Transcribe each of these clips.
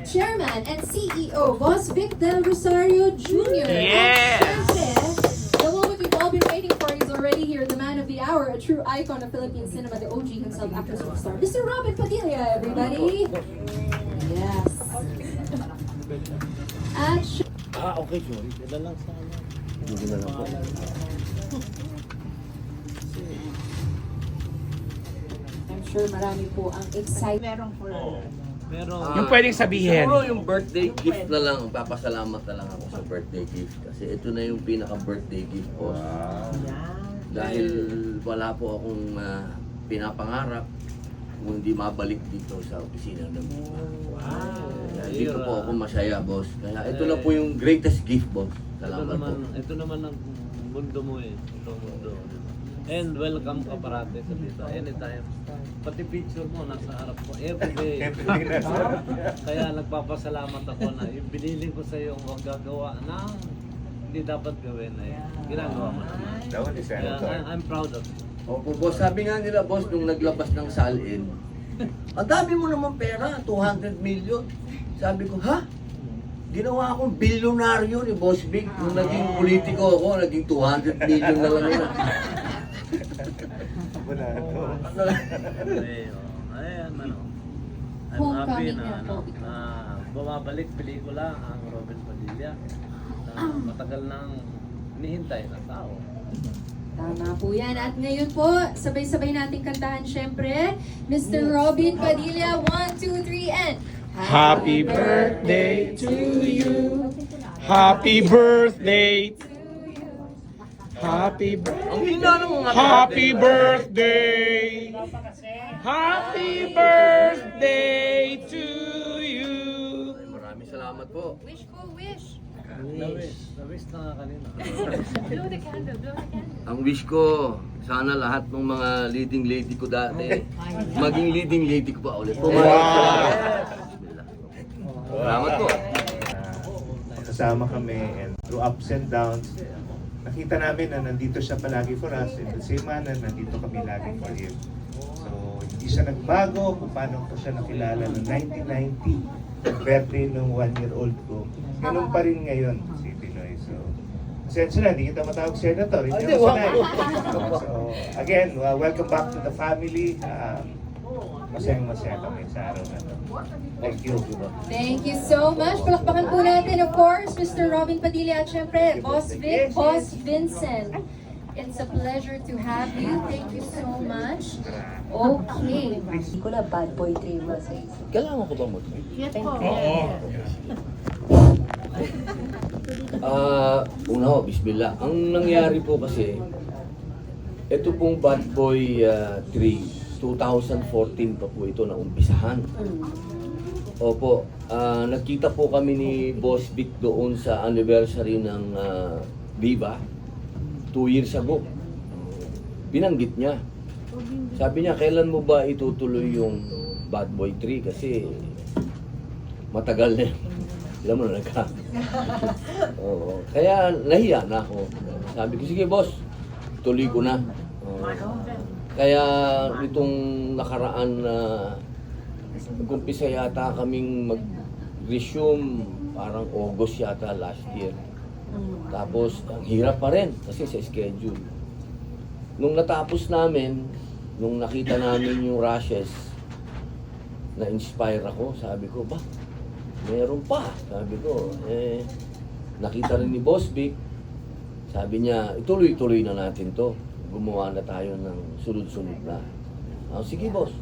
Chairman and CEO, Boss Vic Del Rosario Jr. Yes! And syempre, the moment we've all been waiting for is already here, the man of the hour, a true icon of Philippine cinema, the OG himself, actor superstar, Mr. Robin Padilla, everybody! Yes. At Okay, sorry. Dala lang sa ano. Hindi na lang po. I'm sure marami po ang excited. Meron po. Pero Yung pwedeng sabihin. Siguro yung birthday gift na lang, papasalamat na lang ako sa birthday gift. Kasi ito na yung pinaka-birthday gift ko. Dahil wala po akong pinapangarap kung hindi mabalik dito sa opisina ng Kaya dito po ako masaya, boss. Kaya ito na po yung greatest gift, boss. Salamat po. ito naman ang mundo mo eh. Ito ang mundo. And welcome ka parate sa dito. Anytime. Pati picture mo nasa harap ko. Every day. Kaya nagpapasalamat ako na yung biniling ko sa iyo huwag gagawa ng hindi dapat gawin eh. Ginagawa mo naman. Kaya I'm proud of you. Opo, boss. Sabi nga nila, boss, nung naglabas ng salin, ang dami mo naman pera, 200 million. Sabi ko, ha? Ginawa akong bilyonaryo ni Boss Vic. Nung naging politiko ako, naging 200 million na lang yun. Ayan, ano. I'm happy Homecoming na, na po. na bumabalik pelikula ang Robin Padilla na matagal nang hinihintay na tao. Tama po yan. At ngayon po, sabay-sabay nating kantahan syempre, Mr. Robin Padilla, 1, 2, 3, and Happy birthday to you. Happy birthday. Happy birthday. Ang hina ng mga Happy birthday. Happy birthday to you. Ay, maraming salamat po. Wish ko, wish. Na-wish na nga kanina. Blow the candle, blow the candle. Ang wish ko, sana lahat ng mga leading lady ko dati, maging leading lady ko pa ulit. Salamat po. Kasama kami and through ups and downs, nakita namin na nandito siya palagi for us. In the same manner, nandito kami lagi for him. So, hindi siya nagbago kung paano ko siya nakilala noong 1990, birthday nung 1-year-old ko. Ganun pa rin ngayon si Pinoy. So, pasensya na, hindi kita matawag senator. Hindi ako sanay. So, again, welcome back to the family. Masayang-masaya kami sa araw na ito. Thank you. Thank you so much. Palakpakan po natin, of course, Mr. Robin Padilla at syempre, Boss Vic, Boss Vincent. It's a pleasure to have you. Thank you so much. Okay. Hindi ko na bad boy dream mo sa isip. Kailangan ko ba mo? Yes po. Una ho, bismillah. Ang nangyari po kasi, ito pong Bad Boy 3, 2014 pa po ito na umpisahan. Opo, nagkita po kami ni Boss Vic doon sa anniversary ng Viva 2 years ago. Binanggit niya. Sabi niya, kailan mo ba itutuloy yung Bad Boy 3? Kasi matagal na. Alam mo na nagka. Oo. Kaya nahiya na ako. Sabi ko, sige boss, tuloy ko na. Kaya itong nakaraan na nag-umpisa yata kaming mag-resume parang August yata last year. Tapos ang hirap pa rin kasi sa schedule. Nung natapos namin, nung nakita namin yung rushes, na-inspire ako. Sabi ko, ba, meron pa. Sabi ko, nakita rin ni Boss Vic. Sabi niya, ituloy-tuloy na natin to. Gumawa na tayo ng sunod-sunod na. Sige boss,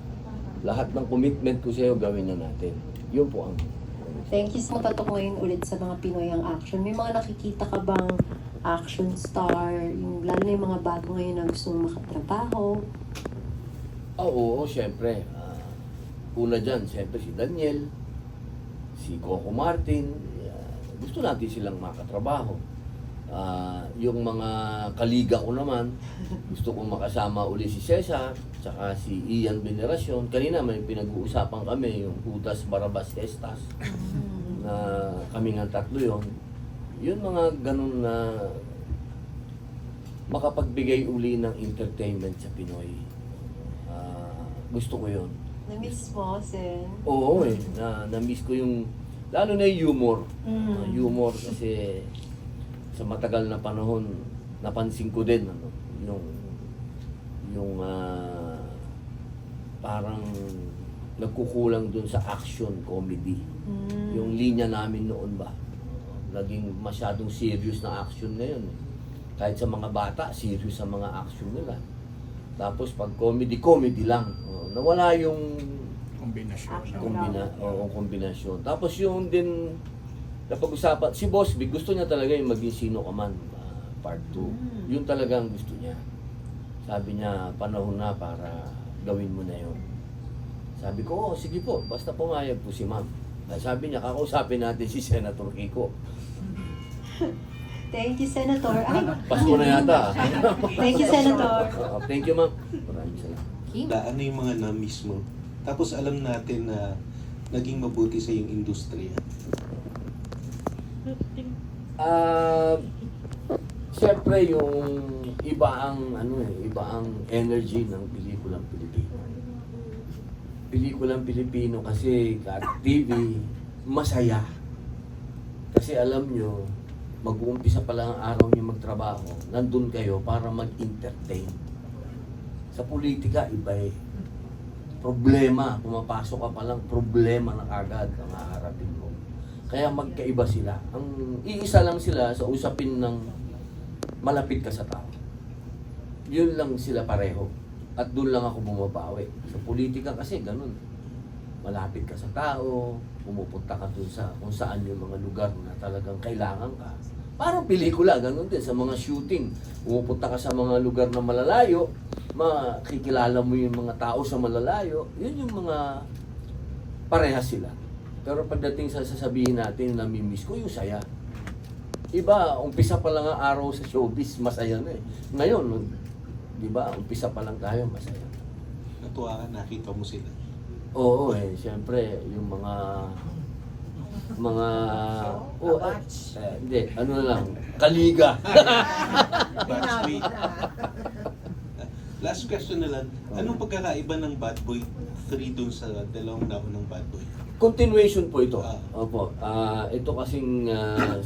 lahat ng commitment ko sa iyo gawin na natin. Yun po ang... Thank you so much. Ngayon ulit sa mga Pinoy ang action. May mga nakikita ka bang action star? Yung, lalo na yung mga bago ngayon na gusto mong makatrabaho? Oo, syempre. Una dyan, syempre si Daniel, si Coco Martin. Gusto natin silang makatrabaho. Yung mga kaliga ko naman, gusto kong makasama uli si Cesar, tsaka si Ian Veneracion. Kanina may pinag-uusapan kami, yung Judas Barabas Estas, na kami nga tatlo yun. Yun mga ganun na makapagbigay uli ng entertainment sa Pinoy. Gusto ko yun. Na-miss mo, Sen? Oo na-miss ko yung Lalo na yung humor. Mm. Humor kasi sa matagal na panahon, napansin ko din yung parang nagkukulang dun sa action comedy. Yung linya namin noon ba, naging masyadong serious na action ngayon. Kahit sa mga bata, serious ang mga action nila. Tapos pag comedy lang. Nawala yung kombinasyon. Tapos yung din napag-usapan, si Boss Big, gusto niya talaga yung maging Sino Ka Man, part 2. Yun talaga ang gusto niya. Sabi niya, panahon na para gawin mo na yun. Sabi ko, sige po, basta pumayag po si ma'am. Sabi niya, kakausapin natin si Senator Kiko. Thank you, Senator. Ay, Pasko na yata. thank you, Senator. Thank you, ma'am. Maraming salamat. Kim? Ano yung mga na-miss mo? Tapos alam natin na naging mabuti sa yung industriya. Siyempre yung iba ang energy ng pelikulang Pilipino. Pelikulang Pilipino kasi kahit TV, masaya. Kasi alam nyo, mag-uumpisa pa lang ang araw niyo magtrabaho, nandun kayo para mag-entertain. Sa politika, iba eh. Problema, pumapasok ka pa lang, problema na kagad ang haharapin mo. Kaya magkaiba sila. Ang iisa lang sila sa usapin ng malapit ka sa tao. Yun lang sila pareho. At doon lang ako bumabawi. Sa politika kasi ganun. Malapit ka sa tao, pumupunta ka dun sa kung saan yung mga lugar na talagang kailangan ka. Parang pelikula, ganun din sa mga shooting. Pumupunta ka sa mga lugar na malalayo, makikilala mo yung mga tao sa malalayo, yun yung mga parehas sila. Pero pagdating sa sasabihin natin, namimiss ko yung saya. Iba, umpisa pa lang ang araw sa showbiz, masaya na eh. Ngayon, di ba, umpisa pa lang tayo, masaya. Natuwa ka, nakita mo sila. Oo eh, siyempre, yung mga hindi, ano na lang, kaliga. Batchmate. Last question na lang. Anong pagkakaiba ng Bad Boy 3 dun sa dalawang naunang Bad Boy? Continuation po ito. Ah. Opo. Ito kasing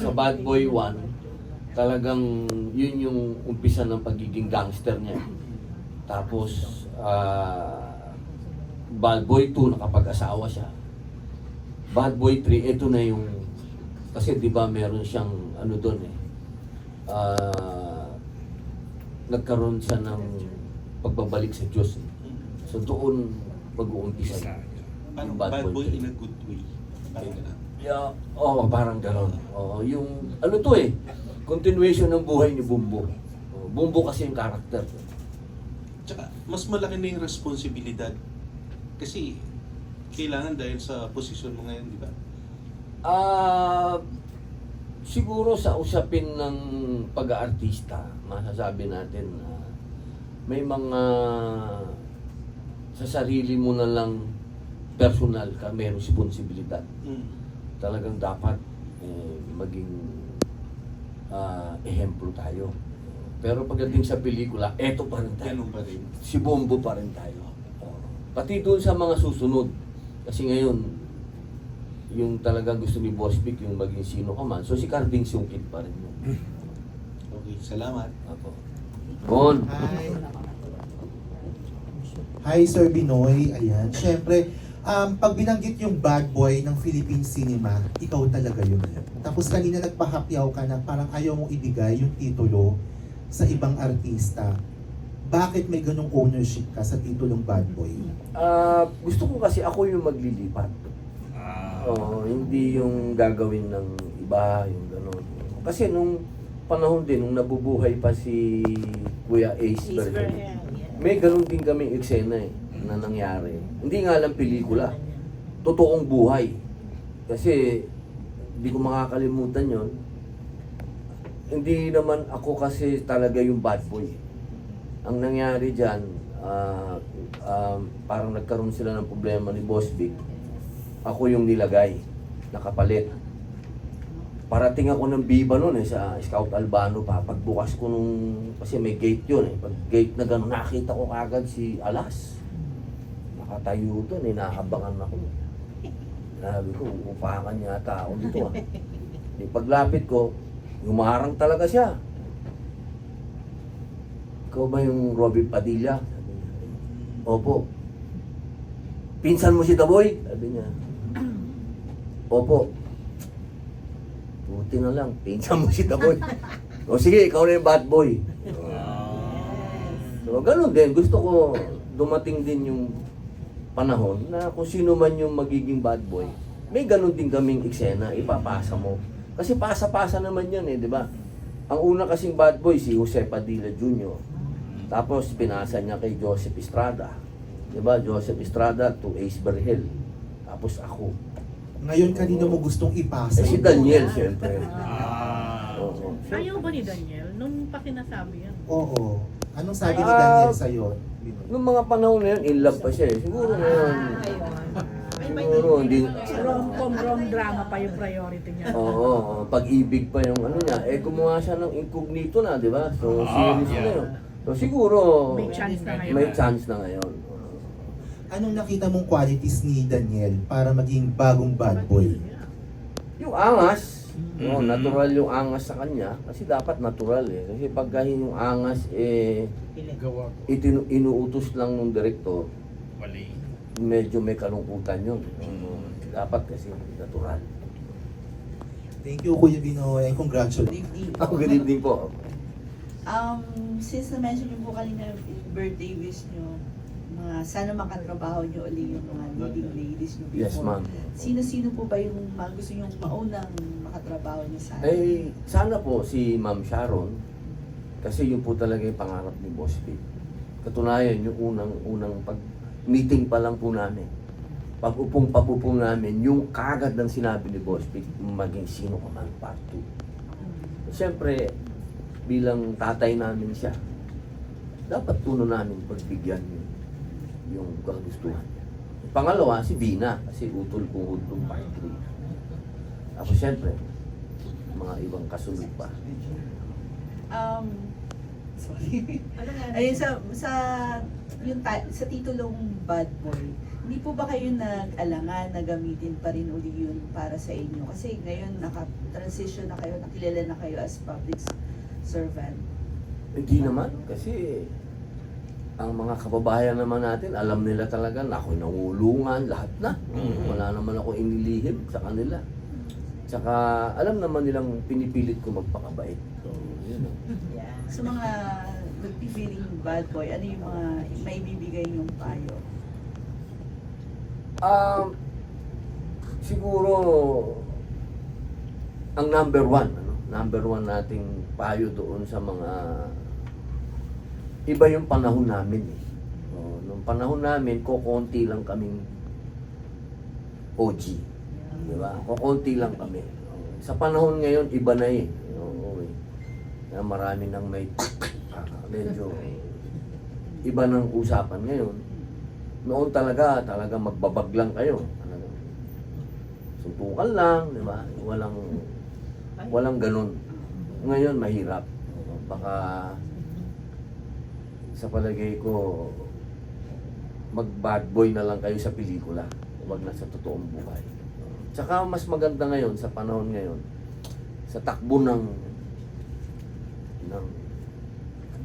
sa Bad Boy 1, talagang yun yung umpisa ng pagiging gangster niya. Tapos, Bad Boy 2, nakapag-asawa siya. Bad Boy 3, ito na yung, kasi di ba meron siyang, ano doon eh, nagkaroon siya ng pagbabalik sa Diyos. So doon mag-uumpisa Parang yung Bad Boy in a good way. Parang ganun. Yeah, parang gano'n. Yung, ano to eh, continuation ng buhay ni Bumbo. Bumbo kasi yung karakter. Tsaka, mas malaki na yung responsibilidad. Kasi, kailangan dahil sa posisyon mo ngayon, di ba? Siguro sa usapin ng pag-aartista, masasabi natin na may mga sa sarili mo na lang personal ka, may responsibilidad. Talagang dapat maging ehemplo tayo. Pero pagdating sa pelikula, eto pa rin tayo. Ganun pa rin. Si Bombo pa rin tayo. Pati doon sa mga susunod. Kasi ngayon, yung talagang gusto ni Boss Vic, yung maging Sino Ka Man. So si Carding Sungkit pa rin yun. Okay, salamat. Apo. Bon. Hi Sir Binoy, ayan. Siyempre, pag binanggit yung bad boy ng Philippine cinema, ikaw talaga yun. Tapos kanina nagpahapyaw ka na parang ayaw mong ibigay yung titulo sa ibang artista. Bakit may ganong ownership ka sa titulong bad boy? Gusto ko kasi ako yung maglilipat. Hindi yung gagawin ng iba, yung gano'n. Kasi nung panahon din, nung nabubuhay pa si Kuya Ace Bergen, may ganun din kaming eksena eh, na nangyari. Hindi nga lang pelikula, totoong buhay. Kasi hindi ko makakalimutan yon. Hindi naman ako kasi talaga yung bad boy. Ang nangyari dyan, parang nagkaroon sila ng problema ni Boss Vic. Ako yung nilagay, nakapalit. Parating ako ng Viva noon sa Scout Albano pa. Pagbukas ko nung, kasi may gate yun eh. Pag gate na gano'n, nakita ko kagad si Alas. Nakatayo doon, nahabangan ako. Sabi ko, upakan yata ako dito ah. Di paglapit ko, humarang talaga siya. Ikaw ba yung Robin Padilla? Sabi niya. Opo. Pinsan mo si Daboy? Sabi niya. Opo. Buti na lang, pinsan mo si Daboy. O sige, ikaw na yung bad boy. So, ganun din. Gusto ko dumating din yung panahon na kung sino man yung magiging bad boy, may ganun din kaming eksena, ipapasa mo. Kasi pasa-pasa naman yan di ba? Ang una kasing bad boy, si Jose Padilla Jr. Tapos, pinasa niya kay Joseph Estrada. Di ba? Joseph Estrada to Ace Berhel. Tapos ako. Ngayon, kanino mo gustong ipasa? Si Daniel, siyempre. Oo. Ayaw ba ni Daniel nung pakinasabi yan? Oo. Anong sabi ni Daniel sa'yo? Noong mga panahon na yun, in love pa siya eh. Siguro ngayon, siguro hindi. Rom drama pa yung priority niya. Oo, pag-ibig pa yung ano niya. Gumawa siya ng incognito na, di ba? So, series na yun. So, siguro, May chance na ngayon. may chance na ngayon. Anong nakita mong qualities ni Daniel para maging bagong bad boy? Yung angas, no, natural yung angas sa kanya. Kasi dapat natural eh. Kasi pagka yung angas, inuutos lang ng direktor, medyo may kalungkutan yun. Dapat kasi natural. Thank you, Kuya Binoy, and congratulations. Good evening po. Since na-mention niyo po kanina yung birthday wish niyo, sana makatrabaho niyo uli yung mga leading ladies niyo before. Yes, ma'am. Sino-sino po ba yung gusto niyong maunang makatrabaho niyo sana? Sana po si Ma'am Sharon, kasi yun po talaga yung pangarap ni Boss Vic. Katunayan, yung unang pag-meeting pa lang po namin, papupong namin, yung kagad ng sinabi ni Boss Vic, maging sino ka man, part 2. Siyempre, bilang tatay namin siya, dapat puno namin pagbigyan yung kagustuhan niya. Pangalawa, si Vina, kasi utol ko ng part 3. Ako siyempre, mga ibang kasunod pa. Sorry. Ayun, sa titulong Bad Boy, hindi po ba kayo nag-alangan na gamitin pa rin uli yun para sa inyo? Kasi ngayon naka-transition na kayo, nakilala na kayo as public servant. Hindi naman, kasi ang mga kababayan naman natin, alam nila talaga na ako'y nangulungan, lahat na. Wala naman ako inilihim sa kanila. Tsaka alam naman nilang pinipilit ko magpakabait. So, yun. Sa mga nagpipiling bad boy, ano yung mga maibibigay yung payo? Siguro, ang number one nating payo doon sa mga iba yung panahon namin eh. Nung panahon namin, kukunti lang kaming OG. Di ba? Kukunti lang kami. Sa panahon ngayon, iba na eh. Na marami nang may medyo iba ng usapan ngayon. Noon talaga magbabag lang kayo. Suntukan lang, di ba? Walang ganun. Ngayon mahirap. Baka sa palagay ko mag-bad boy na lang kayo sa pelikula, huwag na sa totoong buhay. Tsaka mas maganda ngayon sa panahon ngayon sa takbo ng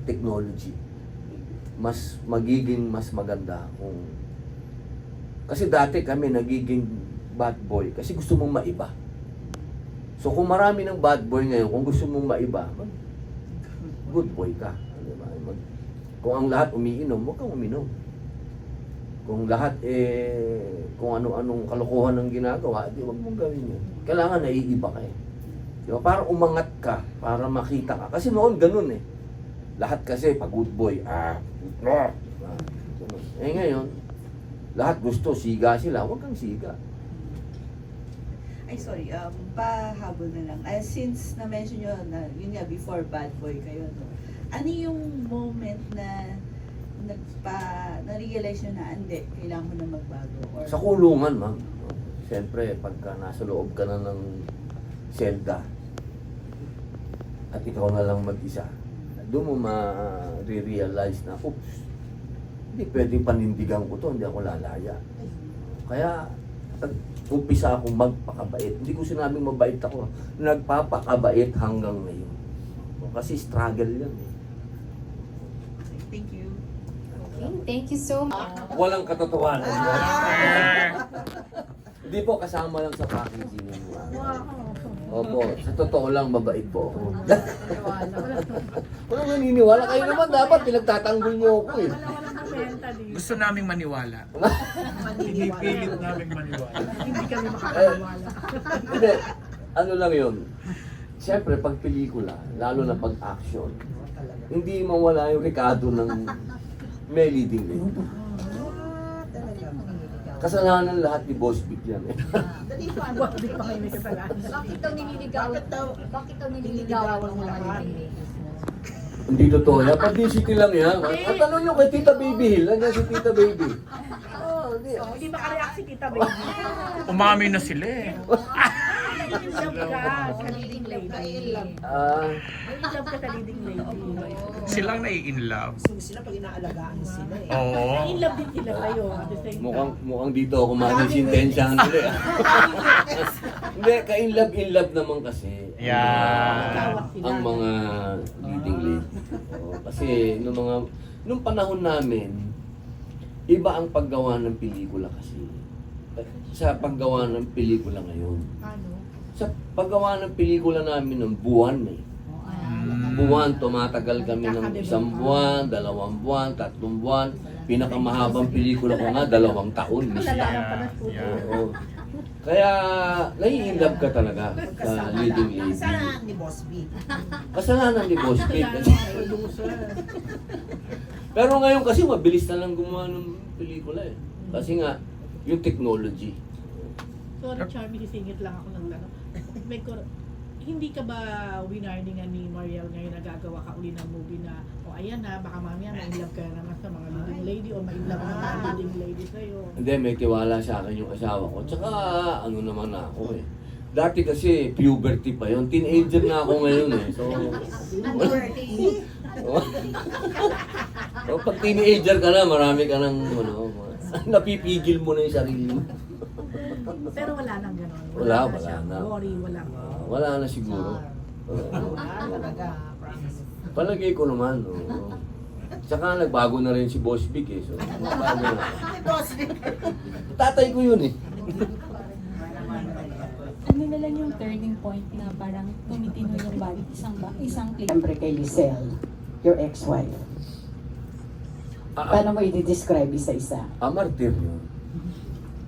technology, magiging mas maganda kung kasi dati kami nagiging bad boy kasi gusto mong maiba. So kung marami ng bad boy ngayon, kung gusto mong maiba, good boy ka. Diba? Kung ang lahat umiinom, huwag kang uminom. Kung lahat kung ano-anong kalokohan ang ginagawa, di huwag mong gawin yun. Kailangan naiiba ka eh. Diba? Para umangat ka, para makita ka. Kasi noon ganun eh. Lahat kasi pag good boy, diba? Ngayon, lahat gusto, siga sila, huwag kang siga. Ay, sorry, pahabol na lang. Since na-mention nyo na, yun nga, before bad boy kayo, no? Ano yung moment na na-realize nyo na, hindi, kailangan mo na magbago? Or... Sa kulungan, ma'am. Siyempre, pagka nasa loob ka na ng selda at ikaw na lang mag-isa, doon mo ma-realize na, oops, hindi pwedeng panindigan ko to, hindi ako lalaya. Kaya, nag-umpisa akong magpakabait. Hindi ko sinabing mabait ako. Nagpapakabait hanggang ngayon. Kasi struggle yan eh. Thank you. Okay, thank you so much. Walang katotohanan. Hindi po, kasama lang sa packaging yung Opo, sa totoo lang, mabait po ako. Walang naniniwala. Kayo naman dapat, pinagtatanggol niyo ako eh. Gusto naming maniwala. Pinipilit namin maniwala. Hindi kami makakaniwala. Hindi, ano lang yun. Siyempre, pag pelikula, lalo na pag action, hindi mawala yung rekado ng may leading lady. Kasalanan lahat ni Boss Vic yan eh. Hindi pa kayo may kasalanan. Bakit daw nililigawan ng mga leading ladies mo? Hindi totoo yan. Publicity lang yan. At tanong nyo kay Tita Baby Hill. Nandiyan si Tita Baby. Hindi makareact si Tita Baby. Umami na sila eh. In love ka sa leading lady. Ah, In love ka sa leading lady. Silang nai-inlove. Sila pag inaalagaan sila eh. Oo. In love din sila sa'yo at the same time. mukhang dito ako madisintensyahan nila eh. Hindi, ka-in love naman kasi. Yan. Ang mga leading lady. Kasi nung panahon namin, iba ang paggawa ng pelikula kasi. Sa paggawa ng pelikula ngayon. Sa paggawa ng pelikula namin ng buwan eh. Buwan, tumatagal kami ng 1 buwan, 2 buwan, 3 buwan. Pinakamahabang pelikula ko nga, 2 taon. Oo. Kaya, nai-inlove ka talaga sa leading lady. Kasalanan ni Boss B. Kasalanan ni Boss Vic. Pero ngayon kasi mabilis na lang gumawa ng pelikula eh. Kasi nga, yung technology. Sorry, Charmy, sisingit lang ako ng ano. Hindi ka ba winarningan ni Mariel ngayon na gagawa ka uli ng movie na ayan na, baka mamaya ma-inlove ka naman sa mga leading lady o ma-inlove na mga leading lady sa'yo. Hindi, may tiwala sa akin yung asawa ko. Tsaka, ano naman ako eh. Dati kasi, puberty pa yun. Teenager na ako ngayon eh. So, so pag teenager ka na, marami ka ng, napipigil mo na yung sarili mo. Pero wala nang gano'n. Wala siyang na. worry, wala. Wala na siguro. Palagay ko naman. Tsaka nagbago na rin si Boss Vic eh. So, nagbago na. Tatay ko yun eh. Ano na lang yung turning point na parang tumitino yung balik isang clip? Siyempre kay Lizelle, your ex-wife. Paano mo i-describe isa-isa? Martir yun.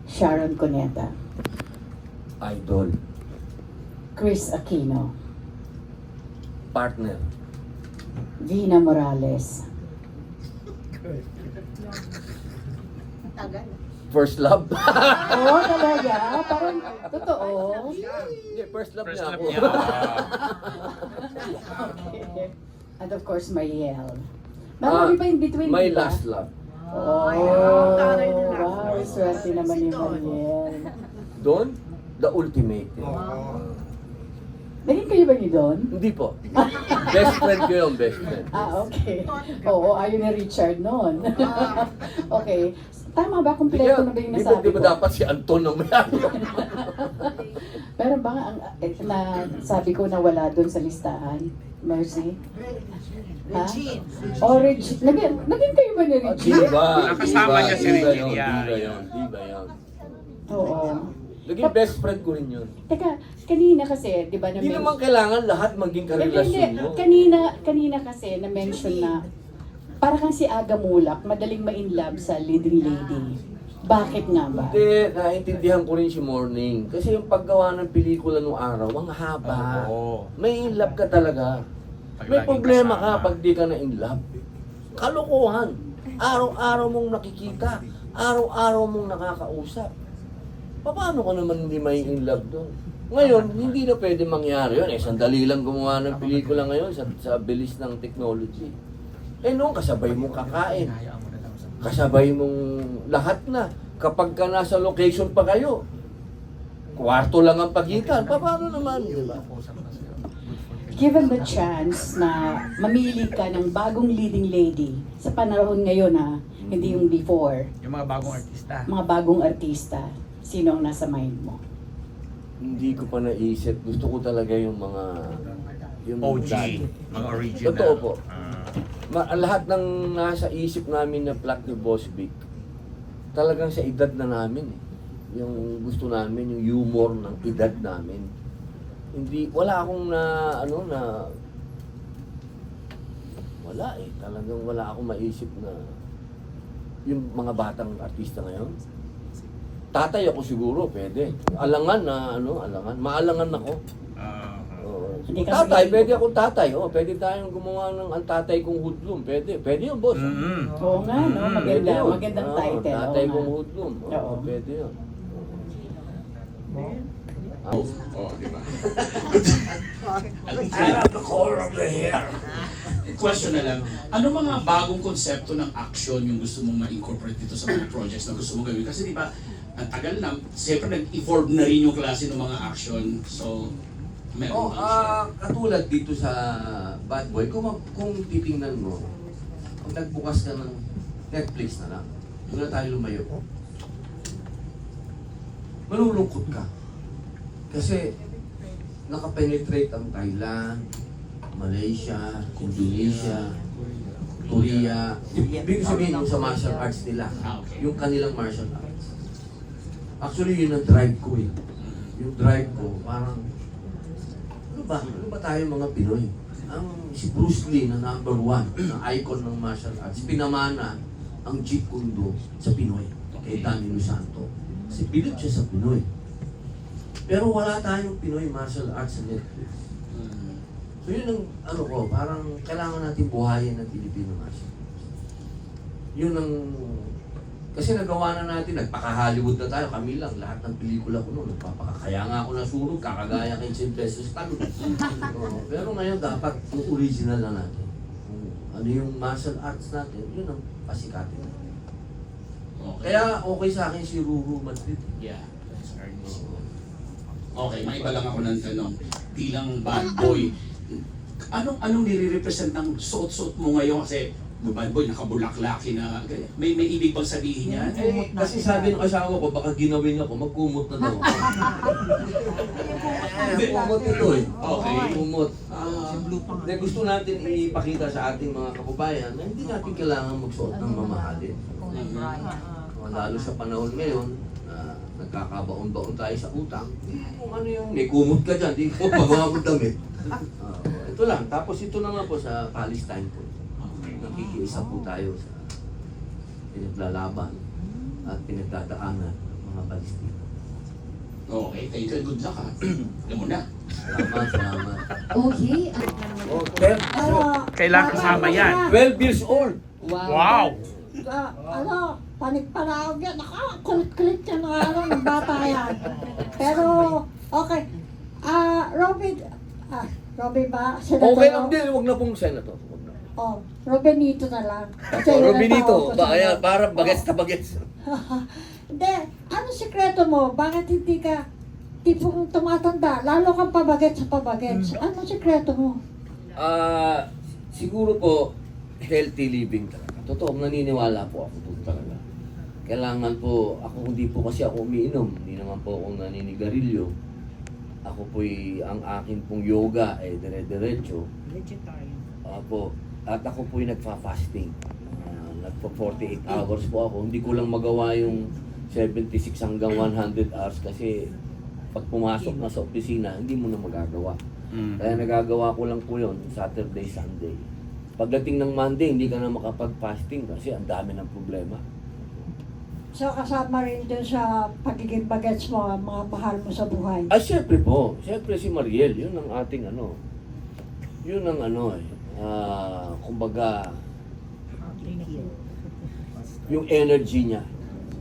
Sharon Cuneta, Idol. Chris Aquino, Partner. Vina Morales, First love. Oo, talaga? Parang totoo. Hindi, first love First niya love ako. niya. And of course, Mariel. Marami pa in between, My di ba? last love. Oh, taray nila. wow, swerte naman ni Mariel. Doon, the ultimate. Naging kayo ba ni Don? Hindi po. Best friend ko yung best friend. Okay. Oo, ayun ni Richard noon. Okay. Tama ba? Kompleto na ba yung nasabi Di ba ko? dapat si Anton ang mayroon? Meron ba ang na sabi ko na wala doon sa listahan? Mercy? Ha? Oh, Regine. Naging kayo ba ni Regine? Diba? Nakasama niya si Diba Regine. yun, Yeah. diba yun, diba yun. Oo. Naging best friend ko rin yun. Teka, kanina kasi, di ba na Hindi naman kailangan lahat maging karelasyon mo. Kanina kasi na-mention na para kang si Aga Mulak, madaling ma-inlove sa leading lady. Bakit nga ba? Hindi, naintindihan ko rin si Morning. Kasi yung paggawa ng pelikula nung araw, ang haba. Oo. May in love ka talaga. Pag May laging problema kasama. ka pag di ka na in love. Kalokohan. Araw-araw mong nakikita. Araw-araw mong nakakausap. Paano ka naman hindi may in love doon? Ngayon, hindi na pwede mangyari yun. Sandali lang gumawa ng pelikula ngayon sa bilis ng technology. Noon, kasabay mong kakain. Kasabay mong lahat na. Kapag ka nasa location pa kayo, kwarto lang ang pagitan. Paano naman, di ba? Given the chance na mamili ka ng bagong leading lady sa panahon ngayon ha, hindi yung before, Yung mga bagong artista. mga bagong artista, Sino ang nasa mind mo? Hindi ko pa naisip. Gusto ko talaga yung mga... Yung OG, dati. mga original. Totoo po. Ah. Lahat ng nasa isip namin na plot ni Boss Vic, talagang sa edad na namin eh. Yung gusto namin, yung humor ng edad namin. Hindi, wala akong wala eh. Talagang wala akong maisip na yung mga batang artista ngayon. Tatay ako siguro, pwede. Alangan na, alangan. Maalangan ako. Oo. Hindi Kung kasi- tatay, pwede akong tatay. Oh, pwede tayong gumawa ng ang tatay kong hoodlum. Pwede. Pwede yun, boss. Oo nga, no? Pwede yun. Magandang Oo, title. Tatay oo kong nga. hoodlum. Oo, Oo. pwede yun. Question na lang, ano mga bagong konsepto ng action yung gusto mong ma-incorporate dito sa mga projects na gusto mong gawin? Kasi di ba, ang tagal na, siyempre nag-evolve na rin yung klase ng mga action. So, meron Katulad dito sa Bad Boy, kung titingnan mo, pag nagbukas ka ng Netflix na lang, mula tayo lumayo, malulungkot ka. Kasi nakapenetrate ang Thailand, Malaysia, Indonesia, Korea. Ibig sabihin yung sa martial arts nila, yung kanilang martial arts. Actually, yun ang drive ko eh. Yung drive ko, parang, ano ba tayo mga Pinoy? Si Bruce Lee na number 1, na icon ng martial arts, pinamana ang Jeet Kune Do sa Pinoy, kay Danny Lusanto. Kasi bilib siya sa Pinoy. Pero wala tayong Pinoy martial arts sa Netflix. So yun ang ko, parang kailangan natin buhayin ng Filipino martial arts. Yun ang, kasi nagawa na natin, nagpaka-Hollywood na tayo, kami lang, lahat ng pelikula ko noon, kaya nga ako nasurog, kakagaya kay Sylvester Stallone. Pero ngayon dapat yung original na natin. Ano yung martial arts natin, yun ang pasikatin. Okay. Kaya okay sa akin si Ruru Madrid. Yeah, that's Ernest. Okay, may iba lang ako ng tanong. Bilang bad boy, anong nire-represent ng suot-suot mo ngayon? Kasi bad boy, nakabulaklaki na. May ibig bang sabihin yan? Kasi sabi ng asawa ko, baka ginawin ako, magkumot na daw. Kumot ito eh. Okay. Kumot. Gusto natin ipakita sa ating mga kababayan na hindi natin kailangan magsuot ng mamahalin. Lalo sa panahon ngayon, nagkakabaon-baon tayo sa utang. Kung ano yung may kumot ka dyan, di ko pabawag damit. Ito lang. Tapos ito naman po sa Palestine po. Nakikiisa po tayo sa pinaglalaban at pinagdadaanan ng mga Palestina. Okay, thank you. Good luck ha. Alam mo na. Salamat. Okay. Kailangan kasama yan. 12 years old. Wow! Panig-panawag yan. Kulit-kulit yan ng bata yan. Pero, okay. Robin ba? Okay lang din, huwag na pong senator. Oh, Robinito na lang. Robinito, para bagets na bagets. Hindi, ano sikreto mo? Bakit hindi ka tipong tumatanda? Lalo kang pabagets sa pabagets. Ano sikreto mo? Siguro po, healthy living talaga. Totoo, naniniwala po ako doon talaga. Kailangan po, hindi po kasi ako umiinom. Hindi naman po ako naninigarilyo. Ako po'y, ang akin pong yoga ay dire-diretso. Vegetarian. At ako po'y nagfa-fasting. Nagpa-48 hours po ako. Hindi ko lang magawa yung 76 hanggang 100 hours kasi pag pumasok na sa opisina, hindi mo na magagawa. Kaya nagagawa ko lang po yun, Saturday, Sunday. Pagdating ng Monday, hindi ka na makapag-fasting kasi ang dami ng problema. So kasama rin dun sa pagiging bagets mo, ang mga mahal mo sa buhay. Siyempre po. Siyempre si Mariel, yun ang ating Yun ang kumbaga, yung energy niya.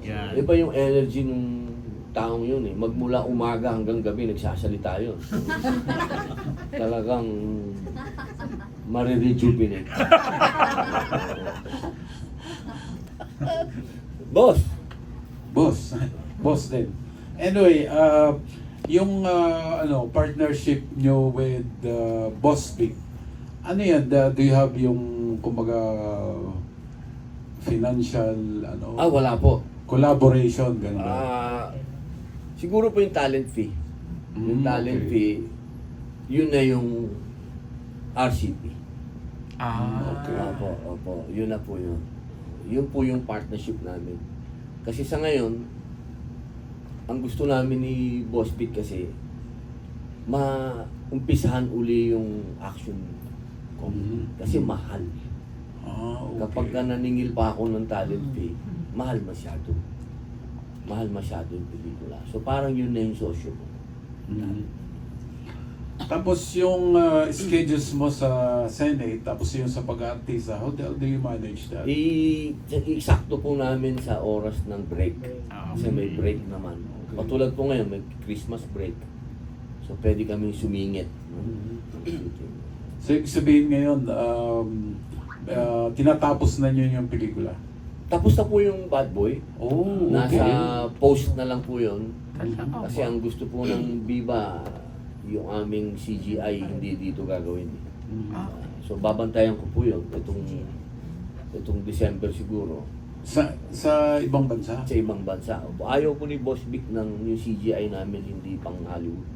Yan. Iba yung energy ng taong yun eh. Magmula umaga hanggang gabi, nagsasalita yun. Talagang marirejuvenate. Boss din. Anyway, yung partnership nyo with Boss Vic, ano yan? Do you have yung kumbaga financial Wala po. collaboration ganun? Siguro po yung talent fee. Yung talent fee, yun na yung RCP. Okay. Opo. Yun na po yun. Yun po yung partnership namin. Kasi sa ngayon, ang gusto namin ni Boss Vic kasi, maumpisahan uli yung action ko. Kasi mahal. Okay. Kapag ka naningil pa ako ng talent fee, mahal masyado. Mahal masyado yung pelikula. So parang yun na yung sosyo ko. Tapos yung schedules mo sa Senate, tapos yung sa pag-aartista, how do you manage that? Eksakto po namin sa oras ng break. Kasi may break naman. Patulad po ngayon, may Christmas break. So pwede kami sumingit. So ibig sabihin ngayon, tinatapos na nyo yung pelikula? Tapos na po yung Bad Boy. Oh, okay. Nasa post na lang po yun. Kasi ang gusto po ng Viva, yung aming CGI, hindi dito gagawin. So babantayan ko po yun itong December siguro. Sa ibang bansa? Sa ibang bansa. Ayaw po ni Boss Vic ng yung CGI namin hindi pang Hollywood.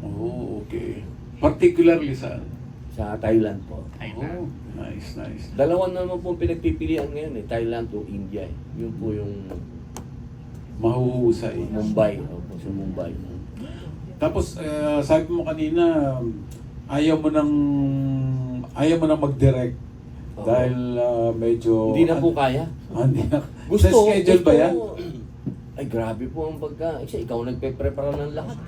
Oh, okay. Particularly saan? Sa Thailand po. Oh, nice. Dalawa naman po pinagpipilian ngayon Thailand o India. Yun po yung mahuhusay. Mumbai. Opo, sa Mumbai. Tapos sabi mo kanina, ayaw mo nang mag-direct dahil medyo Hindi na po kaya. Hindi na. Gusto, Sa schedule ba yan? Ay, grabe po ang pagka. Kasi ikaw nagpe-prepare ng lahat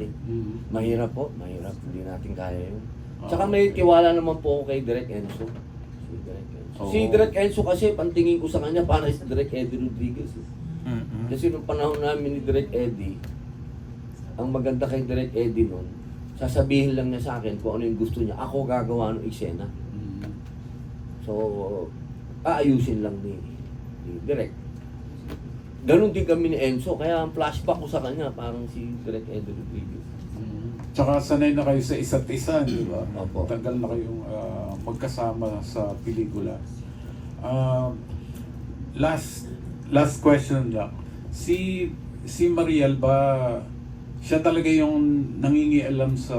Mahirap po, mahirap. Hindi natin kaya yun. Tsaka may tiwala naman po ako kay Direk Enzo. Si Direk Enzo kasi, pantingin ko sa kanya, para si Direk Eddie Rodriguez. Kasi nung panahon namin ni Direk Eddie, ang maganda kay Direk Eddie nun, sasabihin lang niya sa akin kung ano yung gusto niya. Ako gagawa ng eksena. So, aayusin lang ni Direk. Ganon din kami ni Enzo, kaya ang flashback ko sa kanya, parang si Direk Eddie Rodriguez. Tsaka sanay na kayo sa isa't isa, di ba? Opo. Tagal na kayong magkasama sa pelikula. Last question lang. Si Mariel ba, siya talaga yung nangingialam sa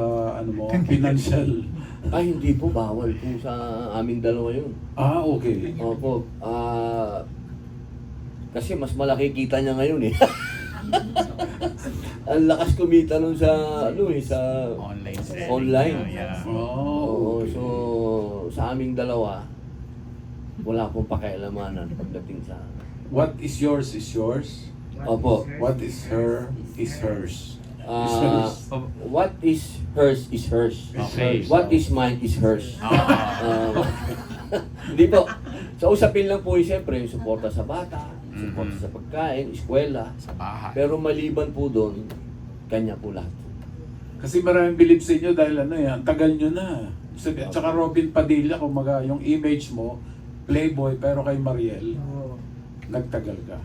financial? Ay, hindi po. Bawal po sa aming dalawa yun. Okay. Opo. Kasi mas malaki kita niya ngayon Ang lakas kumita nun sa sa online. Oo, so sa aming dalawa, wala pong pakialamanan pagdating sa What is yours is yours. Opo. What is her is hers. What is hers is hers. Okay. What is mine is hers. Hindi po. Sa usapin lang po siyempre yung suporta sa bata, suporta sa pagkain, eskwela. Sa bahay. Pero maliban po doon, kanya po lahat. Kasi maraming bilib sa inyo dahil tagal nyo na. Tsaka Robin Padilla, kumaga yung image mo, playboy, pero kay Mariel, nagtagal ka.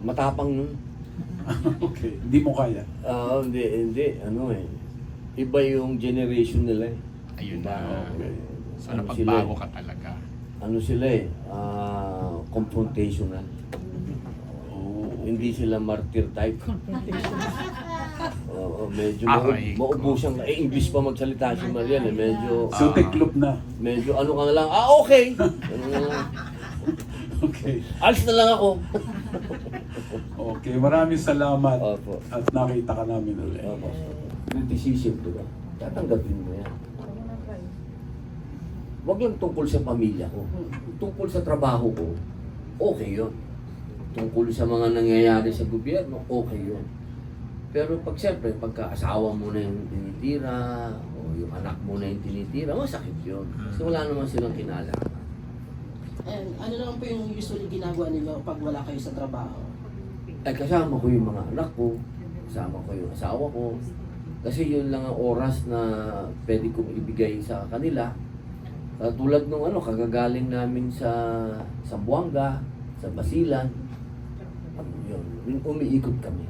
Matapang nun. Okay, hindi mo kaya. Hindi. Iba yung generation nila Ayun na. Okay. So napagbago ka talaga. Sila confrontational. Hindi sila martyr type. Medyo maubusan ka. English pa magsalita si Mariel medyo... So tiklop na. Medyo ka na lang, okay! Okay. Alis na lang ako. Okay, maraming salamat. Opo. At nakita ka namin ulit. Opo. Criticism, diba? Tatanggapin mo yan. Huwag lang tungkol sa pamilya ko. Tungkol sa trabaho ko, okay yun. Tungkol sa mga nangyayari sa gobyerno, okay yun. Pero siyempre, pagka-asawa mo na yung tinitira, o yung anak mo na yung tinitira, masakit yun. Kasi wala naman silang kinala. And ano naman po yung usually ginagawa ninyo pag wala kayo sa trabaho? Ay, kasama ko yung mga anak ko, kasama ko yung asawa ko. Kasi yun lang ang oras na pwede kong ibigay sa kanila. Tulad nung kagagaling namin sa Zamboanga, sa Basilan. Yun, umiikot kami.